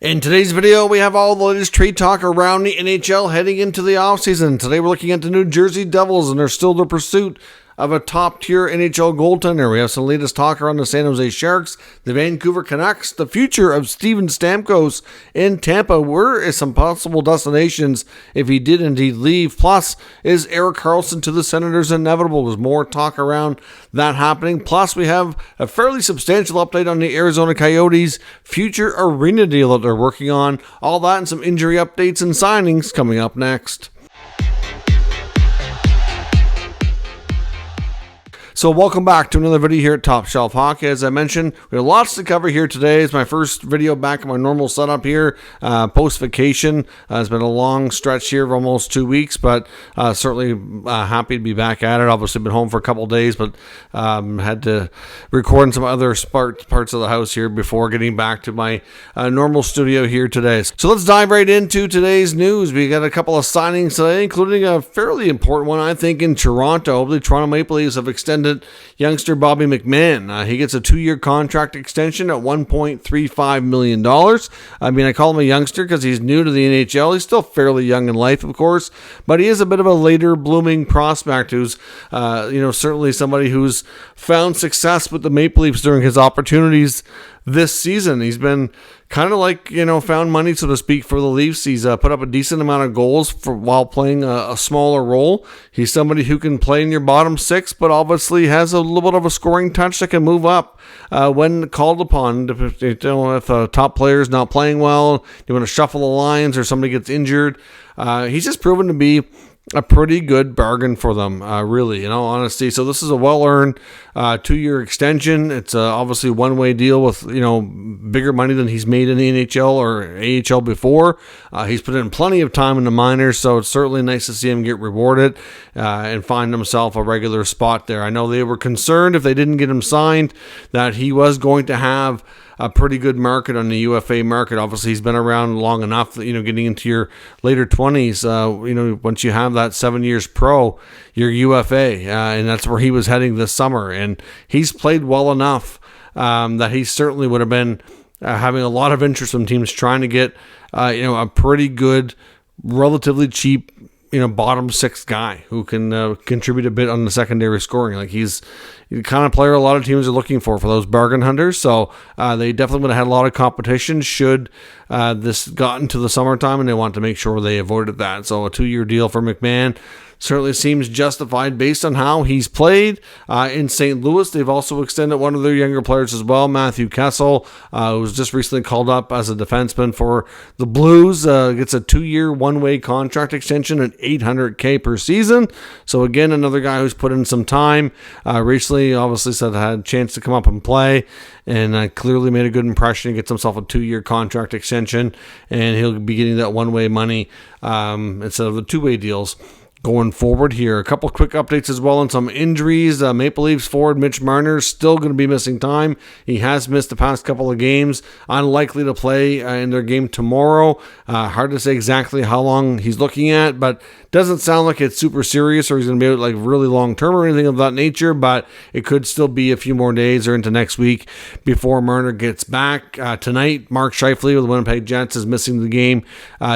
In today's video, we have all the latest trade talk around the NHL heading into the offseason. Today, we're looking at the New Jersey Devils, and they're still in the pursuit of a top-tier NHL goaltender. We have some latest talk around the San Jose Sharks, the Vancouver Canucks, the future of Steven Stamkos in Tampa. Where is some possible destinations if he did indeed leave? Plus, is Erik Karlsson to the Senators inevitable? There's more talk around that happening. Plus, we have a fairly substantial update on the Arizona Coyotes' future arena deal that they're working on. All that and some injury updates and signings coming up next. So welcome back to another video here at Top Shelf Hockey. As I mentioned, we have lots to cover here today. It's my first video back in my normal setup here, post-vacation. It's been a long stretch here of almost 2 weeks, but certainly happy to be back at it. Obviously been home for a couple of days, but had to record in some other parts of the house here before getting back to my normal studio here today. So let's dive right into today's news. We got a couple of signings today, including a fairly important one, I think, in Toronto. The Toronto Maple Leafs have extended youngster Bobby McMann. He gets a 2-year contract extension at $1.35 million. I mean, I call him a youngster because he's new to the NHL. He's still fairly young in life, of course, but he is a bit of a later blooming prospect who's, certainly somebody who's found success with the Maple Leafs during his opportunities this season. He's been kind of like, found money, so to speak, for the Leafs. He's put up a decent amount of goals while playing a smaller role. He's somebody who can play in your bottom six, but obviously has a little bit of a scoring touch that can move up when called upon. If a top player is not playing well, you want to shuffle the lines or somebody gets injured. He's just proven to be a pretty good bargain for them, really, in all honesty. So this is a well-earned 2-year extension. It's obviously a one-way deal with, bigger money than he's made in the NHL or AHL before. He's put in plenty of time in the minors, so it's certainly nice to see him get rewarded and find himself a regular spot there. I know they were concerned if they didn't get him signed that he was going to have a pretty good market on the UFA market. Obviously, he's been around long enough that, getting into your later 20s, once you have that 7 years pro, you're UFA, and that's where he was heading this summer. And he's played well enough that he certainly would have been having a lot of interest from teams trying to get, a pretty good, relatively cheap, bottom six guy who can contribute a bit on the secondary scoring. Like he's the kind of player a lot of teams are looking for those bargain hunters. So they definitely would have had a lot of competition should this got into the summertime, and they want to make sure they avoided that. So a 2-year deal for McMann certainly seems justified based on how he's played in St. Louis. They've also extended one of their younger players as well, Matthew Kessel, who was just recently called up as a defenseman for the Blues. Gets a 2-year, one-way contract extension at $800K per season. So again, another guy who's put in some time. Recently, obviously said had a chance to come up and play, and clearly made a good impression. He gets himself a 2-year contract extension, and he'll be getting that one-way money instead of the 2-way deals going forward here. A couple quick updates as well on some injuries. Maple Leafs forward Mitch Marner still going to be missing time. He has missed the past couple of games. Unlikely to play in their game tomorrow. Hard to say exactly how long he's looking at, but doesn't sound like it's super serious or he's going to be out like really long term or anything of that nature, but it could still be a few more days or into next week before Marner gets back. Tonight, Mark Scheifele with the Winnipeg Jets is missing the game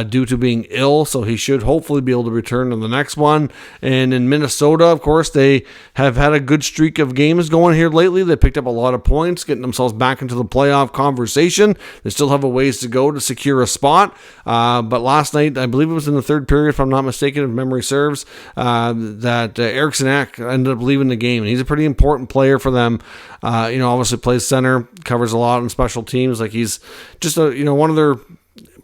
due to being ill, so he should hopefully be able to return to the next one. And in Minnesota, of course, they have had a good streak of games going here lately. They picked up a lot of points, getting themselves back into the playoff conversation. They still have a ways to go to secure a spot, but last night, I believe it was in the third period, if I'm not mistaken, if memory serves, that Eriksson Ek ended up leaving the game. And he's a pretty important player for them. Obviously plays center, covers a lot on special teams. Like he's just one of their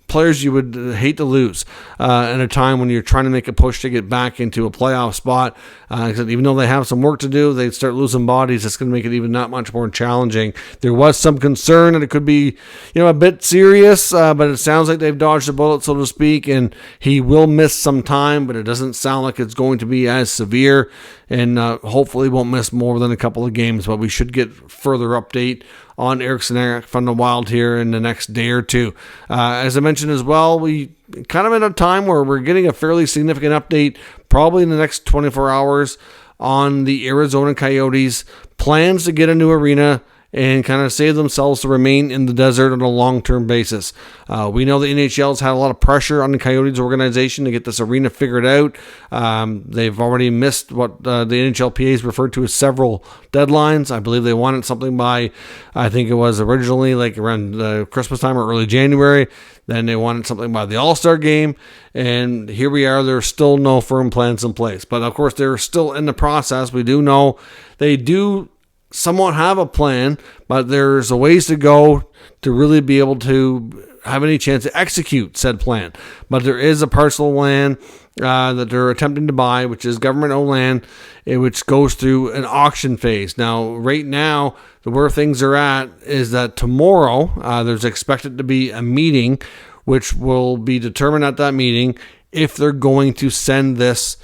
players you would hate to lose at a time when you're trying to make a push to get back into a playoff spot. Even though they have some work to do, they start losing bodies. It's going to make it even that much more challenging. There was some concern that it could be, a bit serious, but it sounds like they've dodged a bullet, so to speak, and he will miss some time, but it doesn't sound like it's going to be as severe, and hopefully won't miss more than a couple of games, but we should get further update on Eriksson Ek from the Wild here in the next day or two. As I mentioned as well, we kind of in a time where we're getting a fairly significant update probably in the next 24 hours on the Arizona Coyotes plans to get a new arena and kind of save themselves to remain in the desert on a long-term basis. We know the NHL's had a lot of pressure on the Coyotes organization to get this arena figured out. They've already missed what the NHLPA has referred to as several deadlines. I believe they wanted something by, I think it was originally like around Christmas time or early January. Then they wanted something by the All-Star game. And here we are. There's still no firm plans in place. But, of course, they're still in the process. We do know they do somewhat have a plan, but there's a ways to go to really be able to have any chance to execute said plan. But there is a parcel of land that they're attempting to buy, which is government-owned land, which goes through an auction phase. Now, right now, where things are at is that tomorrow there's expected to be a meeting, which will be determined at that meeting if they're going to send this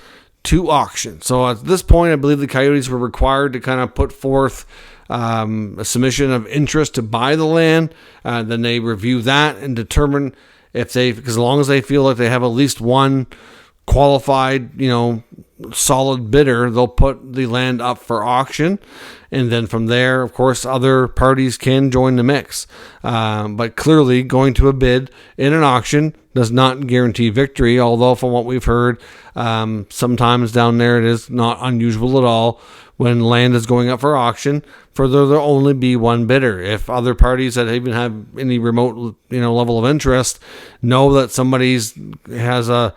to auction. So at this point, I believe the Coyotes were required to kind of put forth a submission of interest to buy the land. Then they review that and determine if because as long as they feel like they have at least one qualified, solid bidder, they'll put the land up for auction. And then from there, of course, other parties can join the mix. But clearly, going to a bid in an auction does not guarantee victory, although from what we've heard, sometimes down there it is not unusual at all when land is going up for auction for there to only be one bidder. If other parties that even have any remote level of interest know that somebody's has a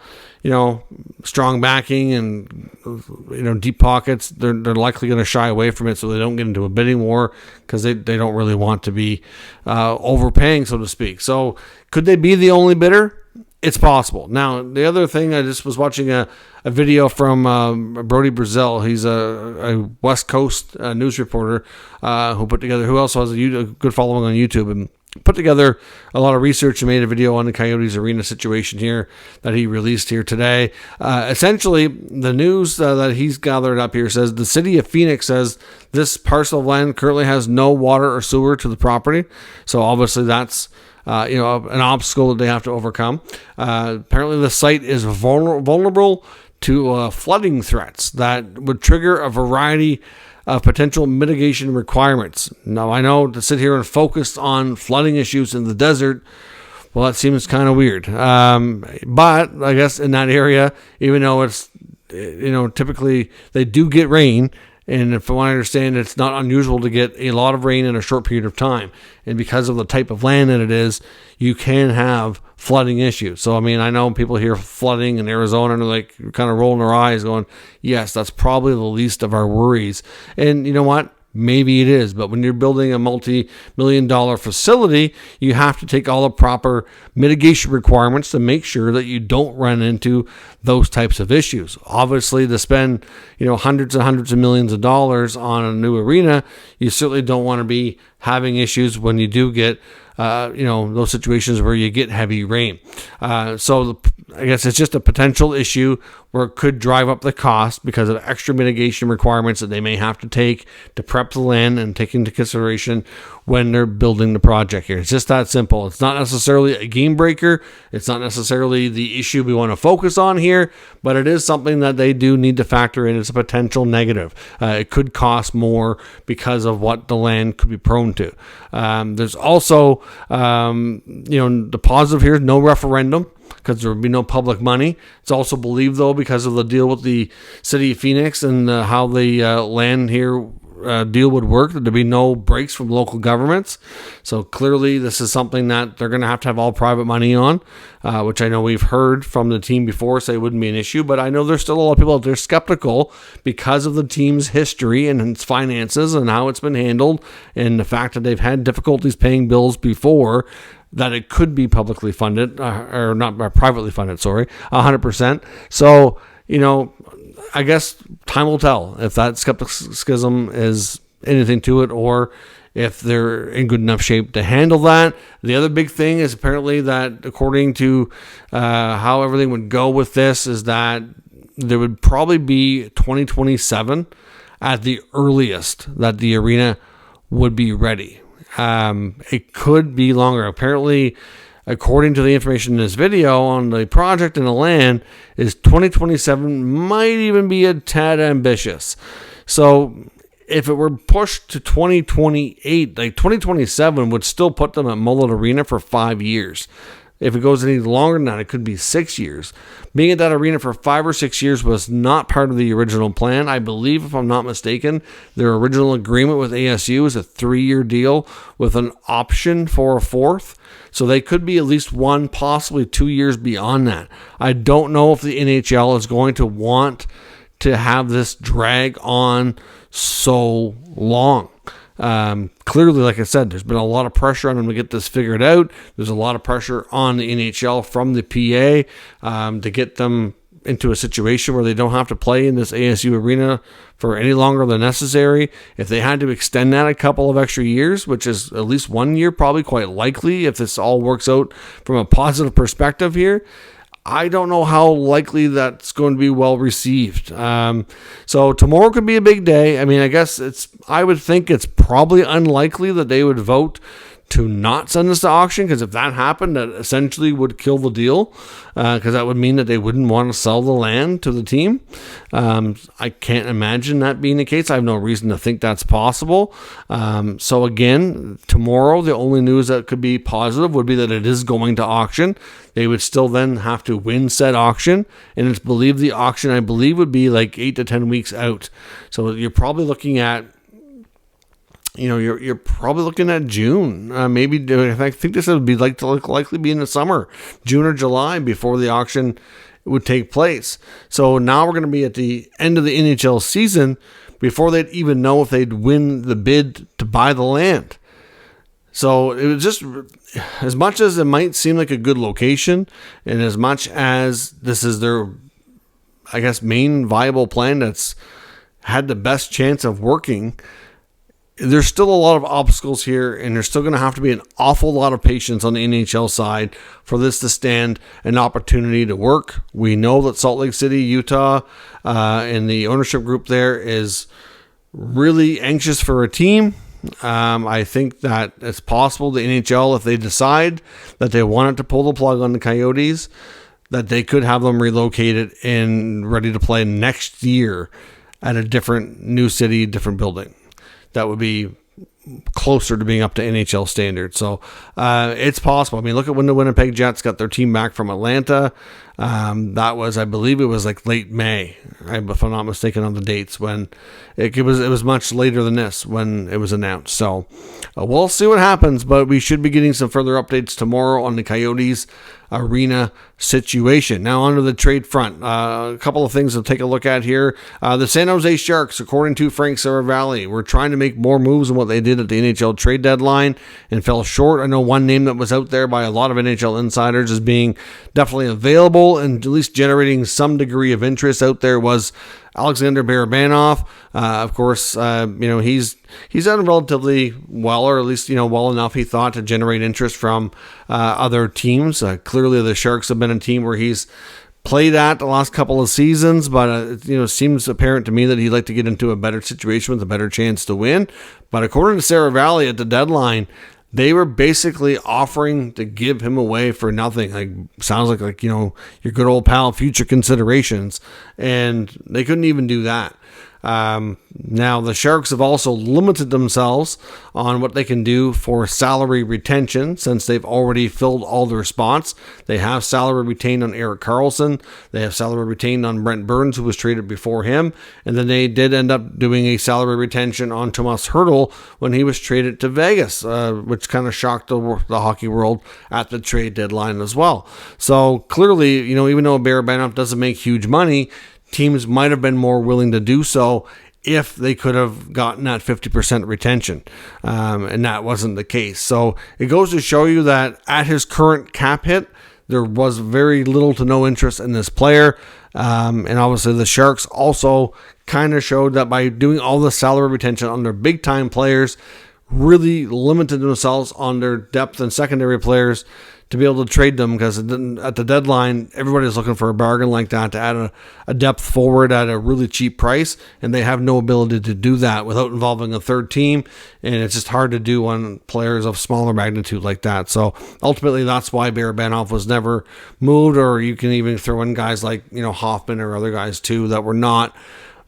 strong backing and deep pockets, they're likely going to shy away from it so they don't get into a bidding war because they don't really want to be overpaying, so to speak. So could they be the only bidder? It's possible. Now, the other thing, I just was watching a video from Brody Brazil. He's a West Coast news reporter who also has a good following on YouTube and put together a lot of research and made a video on the Coyotes arena situation here that he released here today. Essentially, the news that he's gathered up here says the city of Phoenix says this parcel of land currently has no water or sewer to the property. So obviously that's an obstacle that they have to overcome. Apparently the site is vulnerable to flooding threats that would trigger a variety of potential mitigation requirements. Now, I know to sit here and focus on flooding issues in the desert, well, that seems kind of weird. But I guess in that area, even though it's, typically they do get rain, and from what I understand, it's not unusual to get a lot of rain in a short period of time. And because of the type of land that it is, you can have flooding issues. So, I know people hear flooding in Arizona and they're like kind of rolling their eyes going, yes, that's probably the least of our worries. And you know what? Maybe it is, but when you're building a multi-million-dollar facility, you have to take all the proper mitigation requirements to make sure that you don't run into those types of issues. Obviously, to spend hundreds and hundreds of millions of dollars on a new arena, you certainly don't want to be having issues when you do get those situations where you get heavy rain. So I guess it's just a potential issue where it could drive up the cost because of extra mitigation requirements that they may have to take to prep the land and take into consideration when they're building the project here. It's just that simple. It's not necessarily a game breaker. It's not necessarily the issue we want to focus on here, but it is something that they do need to factor in as a potential negative. It could cost more because of what the land could be prone to. There's also, the positive here is no referendum, because there would be no public money. It's also believed, though, because of the deal with the city of Phoenix and how the land here deal would work, that there'd be no breaks from local governments. So clearly this is something that they're going to have all private money on, which I know we've heard from the team before say wouldn't be an issue, but I know there's still a lot of people out there skeptical because of the team's history and its finances and how it's been handled and the fact that they've had difficulties paying bills before, that it could be publicly funded, or not privately funded, 100%. So, I guess time will tell if that skepticism is anything to it or if they're in good enough shape to handle that. The other big thing is apparently that according to how everything would go with this is that there would probably be 2027 at the earliest that the arena would be ready. It could be longer. Apparently, according to the information in this video on the project and the land, is 2027 might even be a tad ambitious. So if it were pushed to 2028, like 2027 would still put them at Mullet Arena for 5 years. If it goes any longer than that, it could be 6 years. Being at that arena for 5 or 6 years was not part of the original plan. I believe, if I'm not mistaken, their original agreement with ASU is a 3-year deal with an option for a 4th. So they could be at least 1, possibly 2 years beyond that. I don't know if the NHL is going to want to have this drag on so long. Clearly, like I said, there's been a lot of pressure on them to get this figured out. There's a lot of pressure on the NHL from the PA to get them into a situation where they don't have to play in this ASU arena for any longer than necessary. If they had to extend that a couple of extra years, which is at least 1 year, probably quite likely if this all works out from a positive perspective here, I don't know how likely that's going to be well received. So tomorrow could be a big day. I mean, I would think it's probably unlikely that they would vote to not send this to auction, because if that happened, that essentially would kill the deal, because that would mean that they wouldn't want to sell the land to the team. I can't imagine that being the case. I have no reason to think that's possible. So again, tomorrow, the only news that could be positive would be that it is going to auction. They would still then have to win said auction, and it's believed the auction, I believe, would be like 8 to 10 weeks out. So you're probably looking at, you're probably looking at June. Maybe I think this would be likely be in the summer, June or July, before the auction would take place. So now we're going to be at the end of the NHL season before they'd even know if they'd win the bid to buy the land. So it was just, as much as it might seem like a good location, and as much as this is their, I guess, main viable plan that's had the best chance of working, there's still a lot of obstacles here, and there's still going to have to be an awful lot of patience on the NHL side for this to stand an opportunity to work. We know that Salt Lake City, Utah, and the ownership group there is really anxious for a team. I think that it's possible the NHL, if they decide that they wanted to pull the plug on the Coyotes, that they could have them relocated and ready to play next year at a different new city, different building. That would be closer to being up to NHL standards. So it's possible. I mean, look at when the Winnipeg Jets got their team back from Atlanta. That was, I believe it was like late May, if I'm not mistaken on the dates, when it was much later than this when it was announced. So we'll see what happens, but we should be getting some further updates tomorrow on the Coyotes arena situation. Now onto the trade front. A couple of things to take a look at here. The San Jose Sharks, according to Frank Saravalli, were trying to make more moves than what they did at the NHL trade deadline and fell short. I know one name that was out there by a lot of NHL insiders as being definitely available and at least generating some degree of interest out there was Alexander Barabanov. Of course, he's done relatively well, or at least well enough, he thought, to generate interest from other teams. Clearly, the Sharks have been a team where he's played at the last couple of seasons, but it seems apparent to me that he'd like to get into a better situation with a better chance to win. But according to Saravalli at the deadline, they were basically offering to give him away for nothing. Sounds like your good old pal future considerations, and they couldn't even do that. Now the Sharks have also limited themselves on what they can do for salary retention, since they've already filled all their spots. They have salary retained on Erik Karlsson. They have salary retained on Brent Burns, who was traded before him. And then they did end up doing a salary retention on Tomas Hertl when he was traded to Vegas, which kind of shocked the hockey world at the trade deadline as well. So clearly, even though Barabanov doesn't make huge money, teams might have been more willing to do so if they could have gotten that 50% retention, and that wasn't the case. So it goes to show you that at his current cap hit, there was very little to no interest in this player, and obviously the Sharks also kind of showed that by doing all the salary retention on their big-time players, really limited themselves on their depth and secondary players to be able to trade them, because at the deadline, everybody's looking for a bargain like that to add a depth forward at a really cheap price, and they have no ability to do that without involving a third team, and it's just hard to do on players of smaller magnitude like that. So ultimately, that's why Barabanov was never moved, or you can even throw in guys like Hoffman or other guys too that were not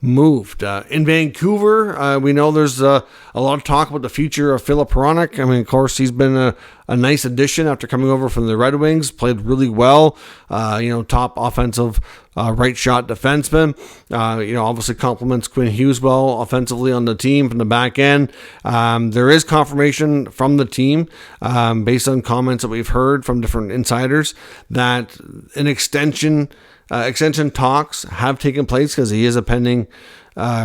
moved. In Vancouver, we know there's a lot of talk about the future of Filip Hronek. I mean, of course, he's been a nice addition after coming over from the Red Wings, played really well, top offensive right shot defenseman, obviously complements Quinn Hughes well offensively on the team from the back end. There is confirmation from the team, based on comments that we've heard from different insiders, that an extension talks have taken place because he is a pending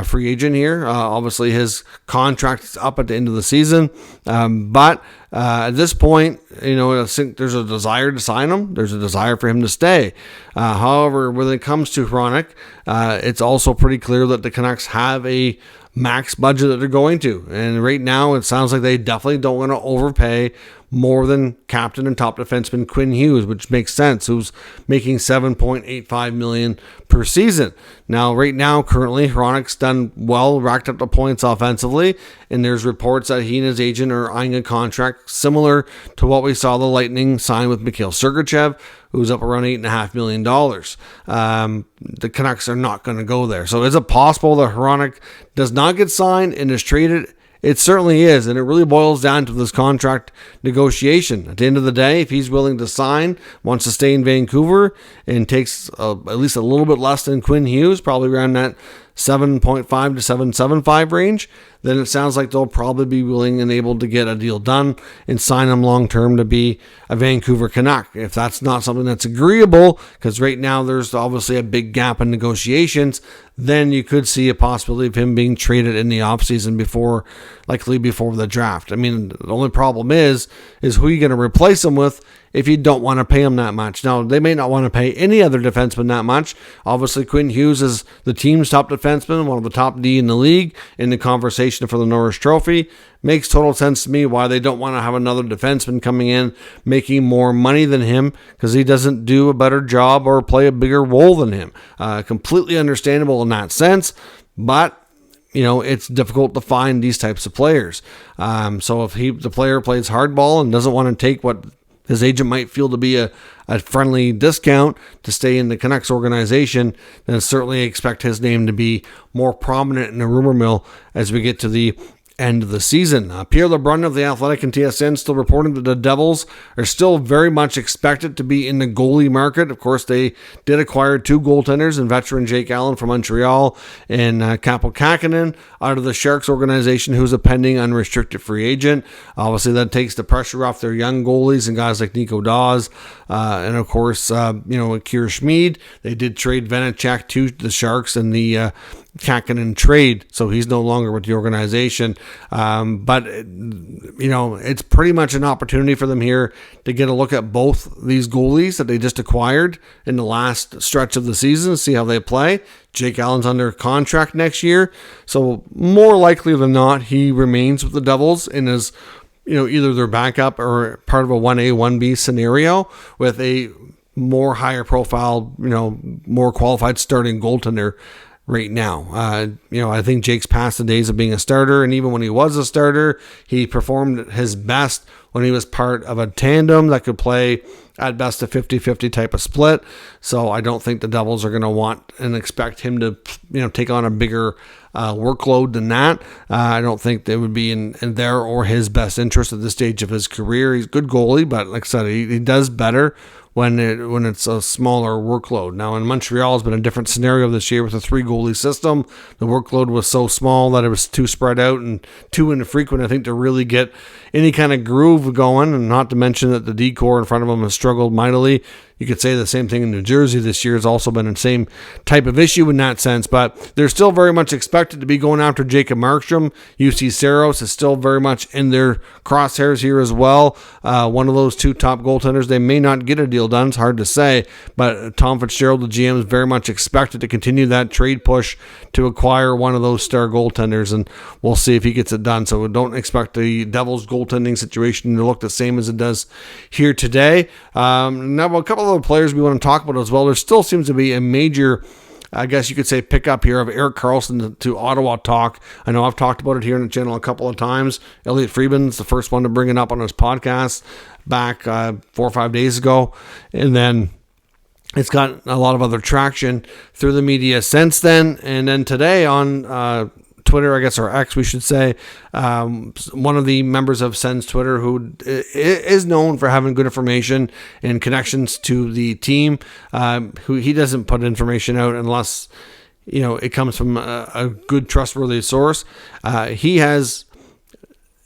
free agent here. Obviously, his contract is up at the end of the season, but at this point, I think there's a desire to sign him. There's a desire for him to stay. However, when it comes to Hronek, it's also pretty clear that the Canucks have a max budget that they're going to. And right now, it sounds like they definitely don't want to overpay more than captain and top defenseman Quinn Hughes, which makes sense, who's making $7.85 million per season. Now, right now, currently, Hronek's done well, racked up the points offensively, and there's reports that he and his agent are eyeing a contract similar to what we saw the Lightning sign with Mikhail Sergachev, who's up around $8.5 million. The Canucks are not going to go there. So is it possible that Hronek does not get signed and is traded? It certainly is, and it really boils down to this contract negotiation. At the end of the day, if he's willing to sign, wants to stay in Vancouver, and takes at least a little bit less than Quinn Hughes, probably around that 7.5 to 7.75 range, then it sounds like they'll probably be willing and able to get a deal done and sign him long-term to be a Vancouver Canuck. If that's not something that's agreeable, because right now there's obviously a big gap in negotiations, then you could see a possibility of him being traded in the offseason likely before the draft. I mean, the only problem is who you're going to replace him with if you don't want to pay him that much. Now, they may not want to pay any other defenseman that much. Obviously, Quinn Hughes is the team's top defenseman, one of the top D in the league in the conversation for the Norris Trophy. Makes total sense to me why they don't want to have another defenseman coming in making more money than him, because he doesn't do a better job or play a bigger role than him. Completely understandable in that sense, but it's difficult to find these types of players. So if the player plays hardball and doesn't want to take what his agent might feel to be a friendly discount to stay in the Canucks organization, then certainly expect his name to be more prominent in the rumor mill as we get to the end of the season. Pierre LeBrun of The Athletic and TSN still reporting that the Devils are still very much expected to be in the goalie market. Of course, they did acquire two goaltenders and veteran Jake Allen from Montreal and Kaapo Kähkönen out of the Sharks organization, who's a pending unrestricted free agent. Obviously, that takes the pressure off their young goalies and guys like Nico Daws and, of course, Akira Schmid. They did trade Vanecek to the Sharks in the Kähkönen trade, so he's no longer with the organization. But it's pretty much an opportunity for them here to get a look at both these goalies that they just acquired in the last stretch of the season, see how they play. Jake Allen's under contract next year, so more likely than not, he remains with the Devils and is, either their backup or part of a 1A, 1B scenario with a more higher profile, more qualified starting goaltender right now. I think Jake's past the days of being a starter, and even when he was a starter, he performed his best when he was part of a tandem that could play at best a 50-50 type of split. So I don't think the Devils are going to want and expect him to, take on a bigger workload than that. I don't think they would be in their or his best interest at this stage of his career. He's a good goalie, but like I said, he does better when it's a smaller workload. Now, in Montreal, it's been a different scenario this year with a 3-goalie system. The workload was so small that it was too spread out and too infrequent, I think, to really get any kind of groove going, and not to mention that the D-core in front of them has struggled mightily. You could say the same thing in New Jersey this year. Has also been the same type of issue in that sense, but they're still very much expected to be going after Jacob Markstrom. UC Saros is still very much in their crosshairs here as well. One of those two top goaltenders. They may not get a deal done. It's hard to say, but Tom Fitzgerald, the GM, is very much expected to continue that trade push to acquire one of those star goaltenders, and we'll see if he gets it done. So don't expect the Devils goaltending situation to look the same as it does here today. Now, a couple of other players we want to talk about as well. There still seems to be a major, I guess you could say, pickup here of Erik Karlsson to Ottawa talk. I know I've talked about it here on the channel a couple of times. Elliot Friedman's the first one to bring it up on his podcast back 4 or 5 days ago. And then it's got a lot of other traction through the media since then. And then today on Twitter, I guess, or X, we should say, one of the members of Sens Twitter, who is known for having good information and connections to the team, who he doesn't put information out unless it comes from a good, trustworthy source. He has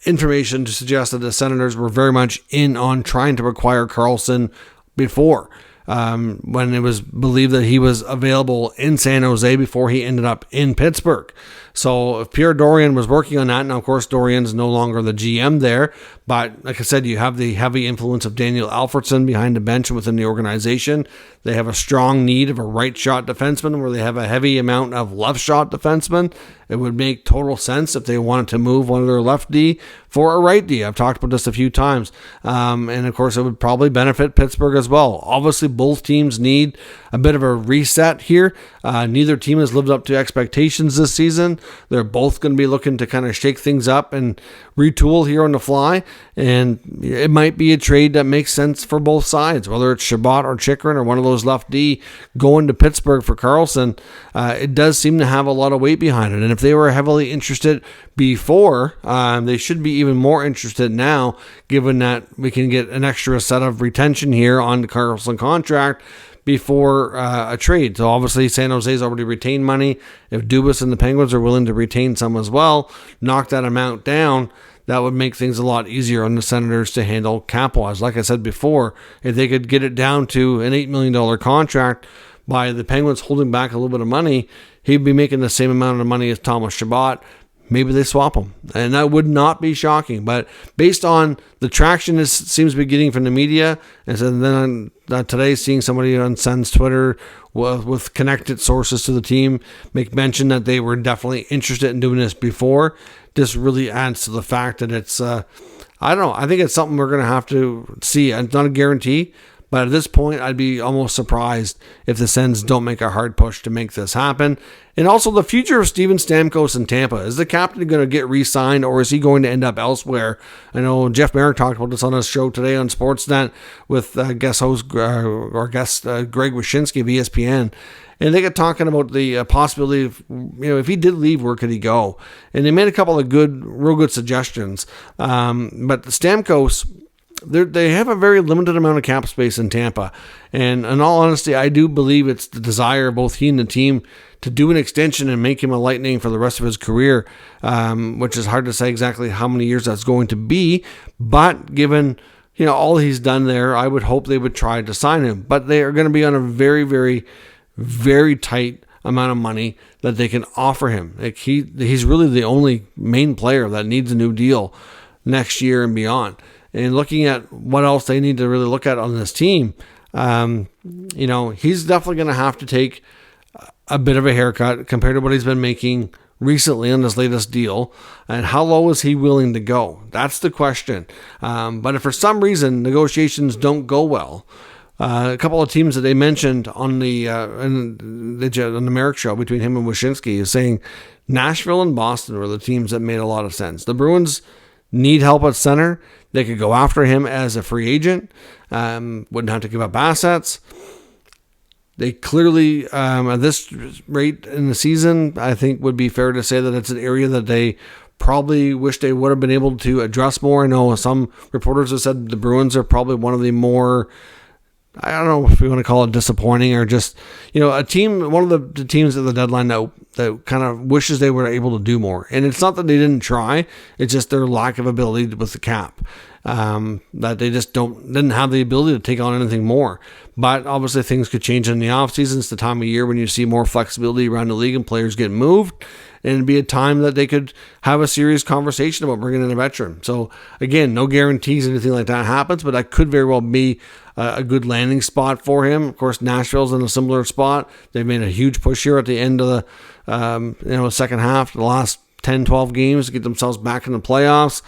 information to suggest that the Senators were very much in on trying to acquire Karlsson before. When it was believed that he was available in San Jose before he ended up in Pittsburgh. So if Pierre Dorion was working on that, now of course Dorian's no longer the GM there, but like I said, you have the heavy influence of Daniel Alfredsson behind the bench within the organization. They have a strong need of a right shot defenseman where they have a heavy amount of left shot defensemen. It would make total sense if they wanted to move one of their left D for a right D. I've talked about this a few times. And of course, it would probably benefit Pittsburgh as well. Obviously, both teams need a bit of a reset here. Neither team has lived up to expectations this season. They're both going to be looking to kind of shake things up and retool here on the fly. And it might be a trade that makes sense for both sides, whether it's Chabot or Chychrun or one of those left D going to Pittsburgh for Karlsson. It does seem to have a lot of weight behind it. And if they were heavily interested before, they should be even more interested now, given that we can get an extra set of retention here on the Karlsson contract before a trade. So obviously San Jose's already retained money. If Dubas and the Penguins are willing to retain some as well, knock that amount down, that would make things a lot easier on the Senators to handle cap-wise. Like I said before, if they could get it down to an $8 million contract by the Penguins holding back a little bit of money, he'd be making the same amount of money as Thomas Chabot. Maybe they swap him, and that would not be shocking. But based on the traction this seems to be getting from the media, and then today seeing somebody on Sens Twitter with connected sources to the team make mention that they were definitely interested in doing this before, this really adds to the fact that it's, I don't know, I think it's something we're going to have to see. It's not a guarantee, but at this point, I'd be almost surprised if the Sens don't make a hard push to make this happen. And also the future of Steven Stamkos in Tampa. Is the captain going to get re-signed, or is he going to end up elsewhere? I know Jeff Merrick talked about this on his show today on Sportsnet with guest host Greg Wyshynski of ESPN. And they got talking about the possibility of, if he did leave, where could he go? And they made a couple of real good suggestions. But Stamkos, they have a very limited amount of cap space in Tampa. And in all honesty, I do believe it's the desire of both he and the team to do an extension and make him a Lightning for the rest of his career, which is hard to say exactly how many years that's going to be. But given all he's done there, I would hope they would try to sign him. But they are going to be on a very, very, very tight amount of money that they can offer him. Like he's really the only main player that needs a new deal next year and beyond. And looking at what else they need to really look at on this team, he's definitely going to have to take a bit of a haircut compared to what he's been making recently on this latest deal. And how low is he willing to go? That's the question. But if for some reason negotiations don't go well, a couple of teams that they mentioned on the Merrick show between him and Wyshynski is saying Nashville and Boston were the teams that made a lot of sense. The Bruins need help at center. They could go after him as a free agent. Wouldn't have to give up assets. They clearly, at this rate in the season, I think would be fair to say that it's an area that they probably wish they would have been able to address more. I know some reporters have said the Bruins are probably one of the more, I don't know if we want to call it disappointing or just, a team, one of the teams at the deadline that kind of wishes they were able to do more. And it's not that they didn't try, it's just their lack of ability with the cap. That they just didn't have the ability to take on anything more. But obviously things could change in the offseason. It's the time of year when you see more flexibility around the league and players get moved. And it'd be a time that they could have a serious conversation about bringing in a veteran. So again, no guarantees anything like that happens, but that could very well be a good landing spot for him. Of course, Nashville's in a similar spot. They've made a huge push here at the end of the second half, the last 10, 12 games to get themselves back in the playoffs.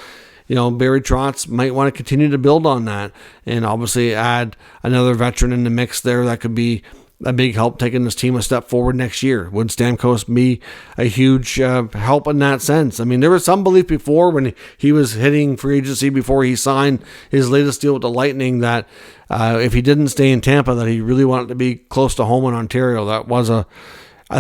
Barry Trotz might want to continue to build on that and obviously add another veteran in the mix there that could be a big help taking this team a step forward next year. Would Stamkos be a huge help in that sense? I mean, there was some belief before when he was hitting free agency before he signed his latest deal with the Lightning that if he didn't stay in Tampa, that he really wanted to be close to home in Ontario. That was a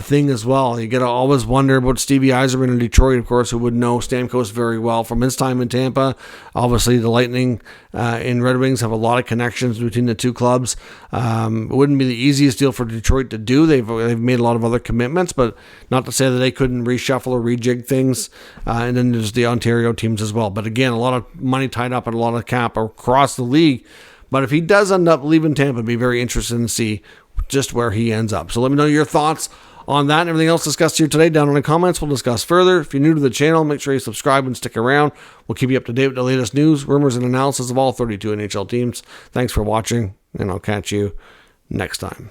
thing as well. You got to always wonder about Stevie Yzerman in Detroit, of course, who would know Stamkos very well from his time in Tampa. Obviously, the Lightning and Red Wings have a lot of connections between the two clubs. It wouldn't be the easiest deal for Detroit to do. They've made a lot of other commitments, but not to say that they couldn't reshuffle or rejig things. And then there's the Ontario teams as well. But again, a lot of money tied up and a lot of cap across the league. But if he does end up leaving Tampa, it'd be very interesting to see just where he ends up. So let me know your thoughts on that and everything else discussed here today down in the comments. We'll discuss further. If you're new to the channel, make sure you subscribe and stick around. We'll keep you up to date with the latest news, rumors, and analysis of all 32 NHL teams. Thanks for watching, and I'll catch you next time.